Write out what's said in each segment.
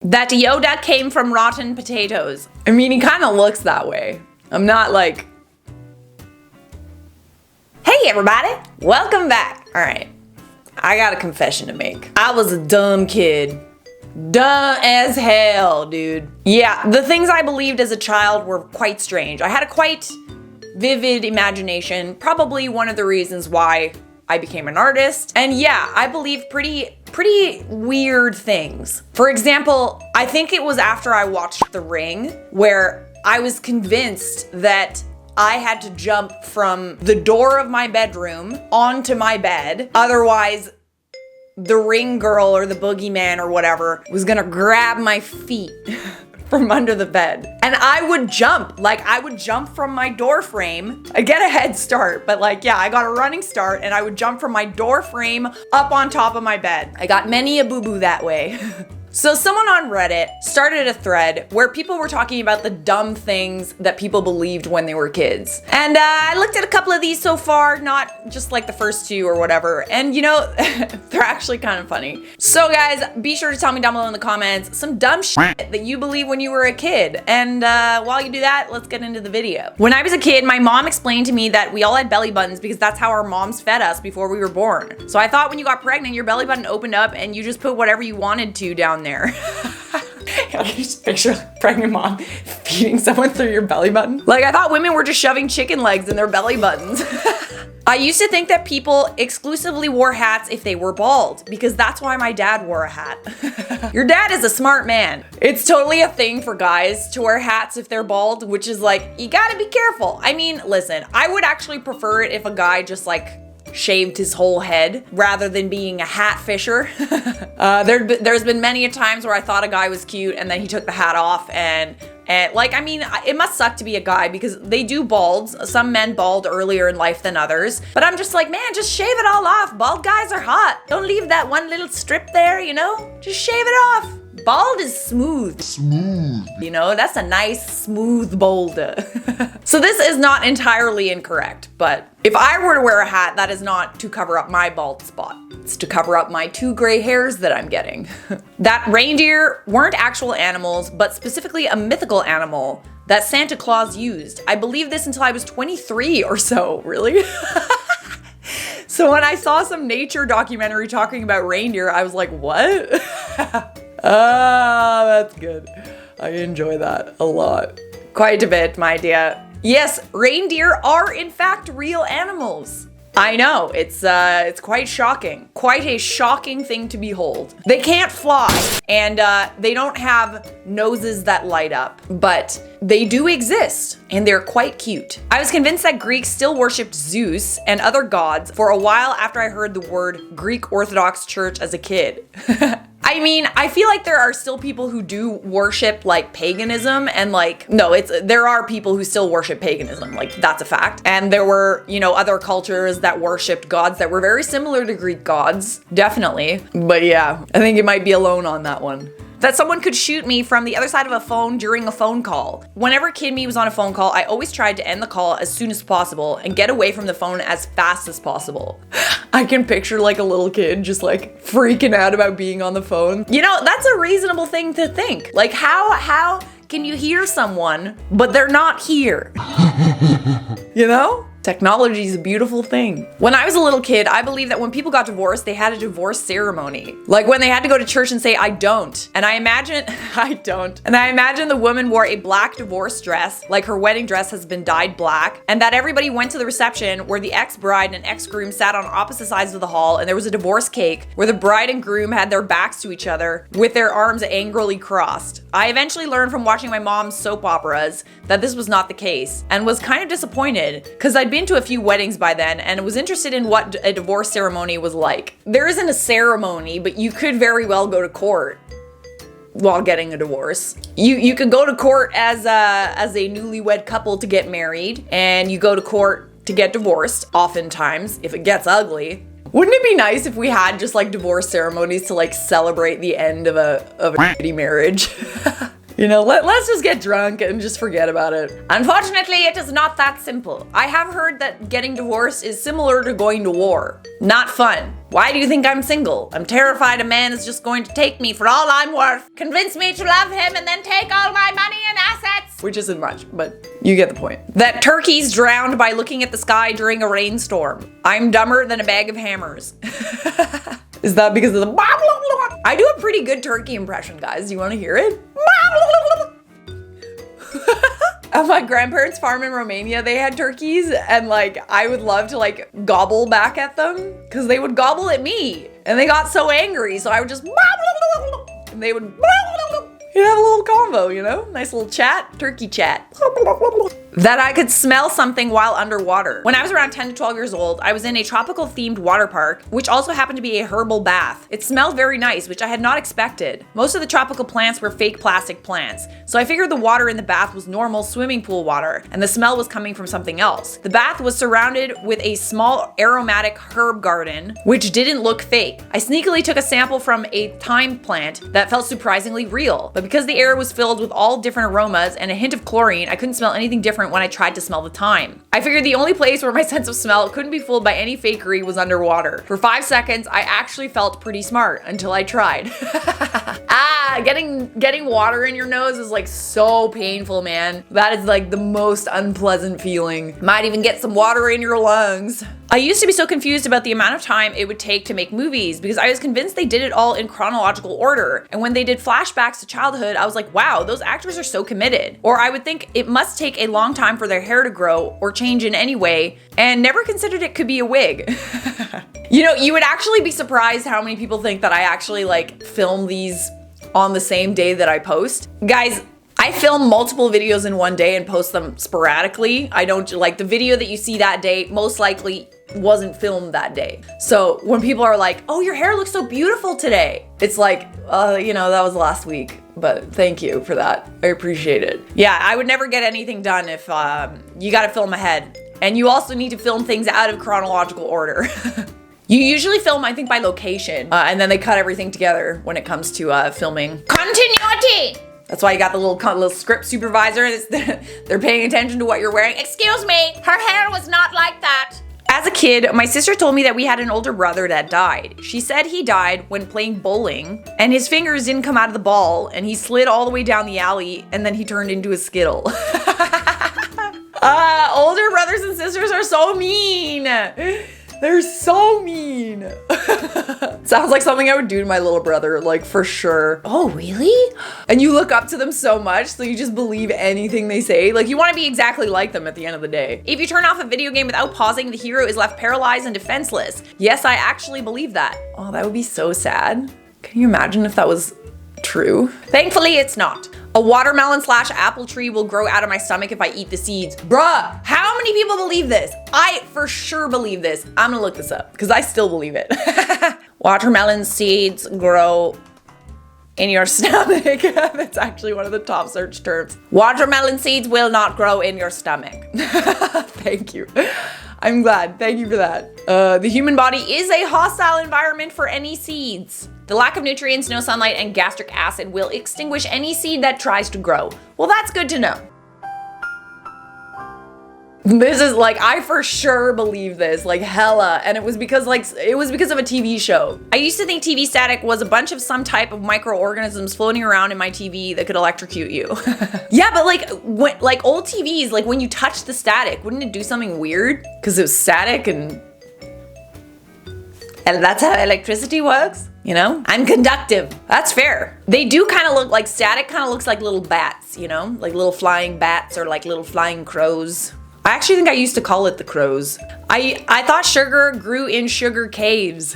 That Yoda came from rotten potatoes. I mean, he kind of looks that way. I'm not like... Hey everybody, welcome back. All right, I got a confession to make. I was a dumb kid. Dumb as hell, dude. Yeah, the things I believed as a child were quite strange. I had a quite vivid imagination, probably one of the reasons why I became an artist. And yeah, I believed pretty weird things. For example, I think it was after I watched The Ring where I was convinced that I had to jump from the door of my bedroom onto my bed. Otherwise, the ring girl or the boogeyman or whatever was gonna grab my feet from under the bed. And I would jump, like I would jump from my door frame. I get a head start, but like, yeah, I got a running start and I would jump from my door frame up on top of my bed. I got many a boo-boo that way. So someone on Reddit started a thread where people were talking about the dumb things that people believed when they were kids. And I looked at a couple of these so far, not just like the first two or whatever. And you know, they're actually kind of funny. So guys, be sure to tell me down below in the comments some dumb shit that you believe when you were a kid. And while you do that, let's get into the video. When I was a kid, my mom explained to me that we all had belly buttons because that's how our moms fed us before we were born. So I thought when you got pregnant, your belly button opened up and you just put whatever you wanted to down there. I can just picture a pregnant mom feeding someone through your belly button. Like, I thought women were just shoving chicken legs in their belly buttons. I used to think that people exclusively wore hats if they were bald, because that's why my dad wore a hat. Your dad is a smart man. It's totally a thing for guys to wear hats if they're bald, which is like, you gotta be careful. I mean, listen, I would actually prefer it if a guy just like shaved his whole head rather than being a hat fisher. There's been many a times where I thought a guy was cute and then he took the hat off and like, I mean, it must suck to be a guy because they do bald. Some men bald earlier in life than others. But I'm just like, man, just shave it all off. Bald guys are hot. Don't leave that one little strip there, you know? Just shave it off. Bald is smooth. Smooth. You know, that's a nice, smooth boulder. So this is not entirely incorrect, but if I were to wear a hat, that is not to cover up my bald spot. It's to cover up my 2 gray hairs that I'm getting. That reindeer weren't actual animals, but specifically a mythical animal that Santa Claus used. I believed this until I was 23 or so, really? So when I saw some nature documentary talking about reindeer, I was like, what? Ah, that's good. I enjoy that a lot. Quite a bit, my dear. Yes, reindeer are in fact real animals. I know, it's quite shocking. Quite a shocking thing to behold. They can't fly, and they don't have noses that light up, but they do exist, and they're quite cute. I was convinced that Greeks still worshipped Zeus and other gods for a while after I heard the word Greek Orthodox Church as a kid. I mean, I feel like there are still people who do worship like paganism and like, no, there are people who still worship paganism, like that's a fact. And there were, you know, other cultures that worshipped gods that were very similar to Greek gods, definitely. But yeah, I think you might be alone on that one. That someone could shoot me from the other side of a phone during a phone call. Whenever Kid Me was on a phone call, I always tried to end the call as soon as possible and get away from the phone as fast as possible. I can picture like a little kid just like freaking out about being on the phone. You know, that's a reasonable thing to think. Like how can you hear someone, but they're not here? You know? Technology is a beautiful thing. When I was a little kid, I believed that when people got divorced, they had a divorce ceremony. Like when they had to go to church and say, I don't. And I imagine, I don't. And I imagine the woman wore a black divorce dress, like her wedding dress has been dyed black, and that everybody went to the reception where the ex-bride and ex-groom sat on opposite sides of the hall, and there was a divorce cake where the bride and groom had their backs to each other with their arms angrily crossed. I eventually learned from watching my mom's soap operas that this was not the case, and was kind of disappointed, because I'd been to a few weddings by then and was interested in what a divorce ceremony was like. There isn't a ceremony, but you could very well go to court while getting a divorce. You could go to court as a newlywed couple to get married, and you go to court to get divorced, oftentimes, if it gets ugly. Wouldn't it be nice if we had just like divorce ceremonies to like celebrate the end of a shitty marriage? You know, let's just get drunk and just forget about it. Unfortunately, it is not that simple. I have heard that getting divorced is similar to going to war. Not fun. Why do you think I'm single? I'm terrified a man is just going to take me for all I'm worth, convince me to love him, and then take all my money and assets. Which isn't much, but you get the point. That turkeys drowned by looking at the sky during a rainstorm. I'm dumber than a bag of hammers. Is that because of the blah, blah, blah? I do a pretty good turkey impression, guys. You want to hear it? At my grandparents' farm in Romania, they had turkeys, and like I would love to like gobble back at them because they would gobble at me, and they got so angry, so I would just and they would you'd have a little convo, you know, nice little chat, turkey chat. That I could smell something while underwater. When I was around 10 to 12 years old, I was in a tropical themed water park, which also happened to be a herbal bath. It smelled very nice, which I had not expected. Most of the tropical plants were fake plastic plants, so I figured the water in the bath was normal swimming pool water, and the smell was coming from something else. The bath was surrounded with a small aromatic herb garden, which didn't look fake. I sneakily took a sample from a thyme plant that felt surprisingly real, but because the air was filled with all different aromas and a hint of chlorine, I couldn't smell anything different when I tried to smell the thyme. I figured the only place where my sense of smell couldn't be fooled by any fakery was underwater. For 5 seconds, I actually felt pretty smart until I tried. Getting water in your nose is like so painful, man. That is like the most unpleasant feeling. Might even get some water in your lungs. I used to be so confused about the amount of time it would take to make movies because I was convinced they did it all in chronological order. And when they did flashbacks to childhood, I was like, wow, those actors are so committed. Or I would think it must take a long time for their hair to grow or change in any way, and never considered it could be a wig. You know, you would actually be surprised how many people think that I actually like film these on the same day that I post. Guys, I film multiple videos in one day and post them sporadically. I don't like the video that you see that day, most likely wasn't filmed that day. So when people are like, oh, your hair looks so beautiful today, it's like, you know, that was last week, but thank you for that. I appreciate it. Yeah, I would never get anything done if you gotta film ahead. And you also need to film things out of chronological order. You usually film, I think, by location, and then they cut everything together when it comes to filming. Continuity! That's why you got the little script supervisor. They're paying attention to what you're wearing. Excuse me, her hair was not like that. As a kid, my sister told me that we had an older brother that died. She said he died when playing bowling, and his fingers didn't come out of the ball, and he slid all the way down the alley, and then he turned into a Skittle. Older brothers and sisters are so mean. They're so mean. Sounds like something I would do to my little brother, like for sure. Oh, really? And you look up to them so much, so you just believe anything they say. Like you want to be exactly like them at the end of the day. If you turn off a video game without pausing, the hero is left paralyzed and defenseless. Yes, I actually believe that. Oh, that would be so sad. Can you imagine if that was true? Thankfully, it's not. A watermelon / apple tree will grow out of my stomach if I eat the seeds. Bruh, how many people believe this? I for sure believe this. I'm gonna look this up because I still believe it. Watermelon seeds grow in your stomach. That's actually one of the top search terms. Watermelon seeds will not grow in your stomach. Thank you. I'm glad. Thank you for that. The human body is a hostile environment for any seeds. The lack of nutrients, no sunlight, and gastric acid will extinguish any seed that tries to grow. Well, that's good to know. This is like, I for sure believe this, like hella, and it was because of a TV show. I used to think TV static was a bunch of some type of microorganisms floating around in my TV that could electrocute you. Yeah, but like old TVs, like when you touch the static, wouldn't it do something weird? Because it was static and that's how electricity works, you know? I'm conductive. That's fair. They do kind of look like static, kind of looks like little bats, you know? Like little flying bats or like little flying crows. I actually think I used to call it the crows. I thought sugar grew in sugar caves,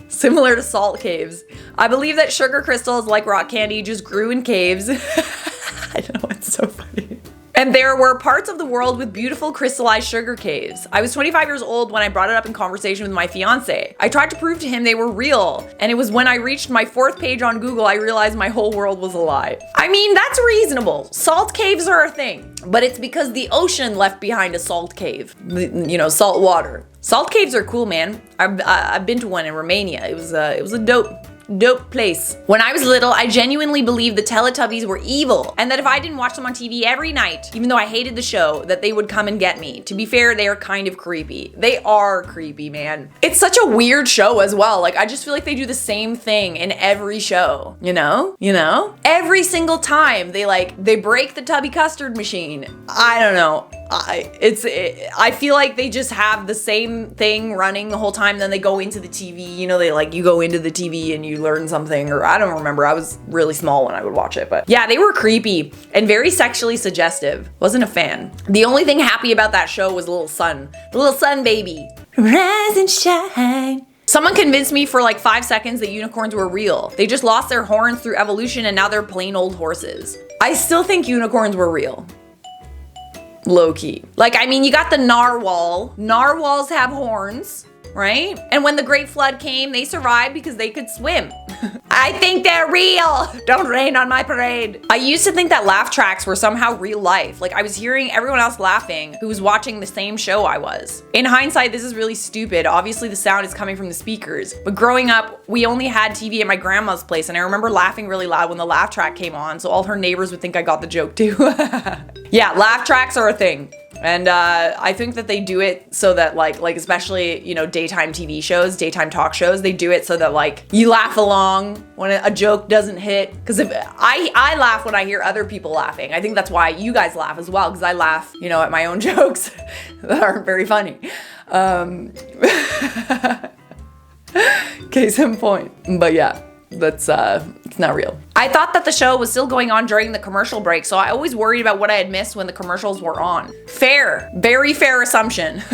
similar to salt caves. I believe that sugar crystals, like rock candy, just grew in caves. I know, it's so funny. And there were parts of the world with beautiful crystallized sugar caves. I was 25 years old when I brought it up in conversation with my fiance. I tried to prove to him they were real, and it was when I reached my 4th page on Google I realized my whole world was a lie. I mean, that's reasonable. Salt caves are a thing, but it's because the ocean left behind a salt cave. You know, salt water. Salt caves are cool, man. I've been to one in Romania. It was a dope place. When I was little, I genuinely believed the Teletubbies were evil, and that if I didn't watch them on TV every night, even though I hated the show, that they would come and get me. To be fair, they are kind of creepy. They are creepy, man. It's such a weird show as well. Like, I just feel like they do the same thing in every show, you know? Every single time they break the Tubby custard machine. I don't know. I feel like they just have the same thing running the whole time. Then they go into the TV, you know, you go into the TV and you learn something, or I don't remember. I was really small when I would watch it, but yeah, they were creepy and very sexually suggestive. Wasn't a fan. The only thing happy about that show was the little sun baby. Rise and shine. Someone convinced me for like 5 seconds that unicorns were real. They just lost their horns through evolution and now they're plain old horses. I still think unicorns were real. Low key. Like, I mean, you got the narwhal. Narwhals have horns, right? And when the Great Flood came, they survived because they could swim. I think they're real. Don't rain on my parade. I used to think that laugh tracks were somehow real life. Like, I was hearing everyone else laughing who was watching the same show I was. In hindsight, this is really stupid. Obviously, the sound is coming from the speakers. But growing up, we only had TV at my grandma's place, and I remember laughing really loud when the laugh track came on, so all her neighbors would think I got the joke too. Yeah, laugh tracks are a thing. And I think that they do it so that like especially, you know, daytime TV shows, daytime talk shows, they do it so that like you laugh along when a joke doesn't hit. Because if I laugh when I hear other people laughing. I think that's why you guys laugh as well, because I laugh, you know, at my own jokes that aren't very funny. Case in point. But yeah. That's it's not real. I thought that the show was still going on during the commercial break, so I always worried about what I had missed when the commercials were on. Fair, very fair assumption.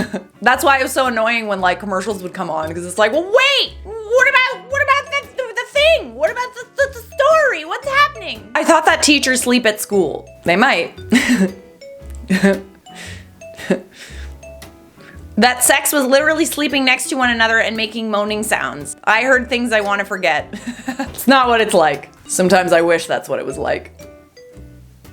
That's why it was so annoying when like commercials would come on, because it's like, well, wait, what about the thing? What about the story? What's happening? I thought that teachers sleep at school. They might. That sex was literally sleeping next to one another and making moaning sounds. I heard things I want to forget. It's not what it's like. Sometimes I wish that's what it was like.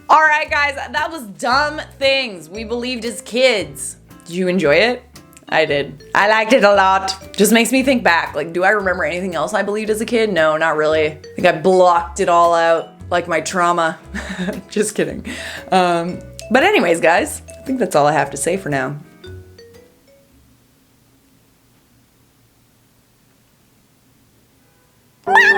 All right, guys, that was dumb things we believed as kids. Did you enjoy it? I did. I liked it a lot. Just makes me think back. Like, do I remember anything else I believed as a kid? No, not really. I think I blocked it all out, like my trauma. Just kidding. But anyways, guys, I think that's all I have to say for now. Wow.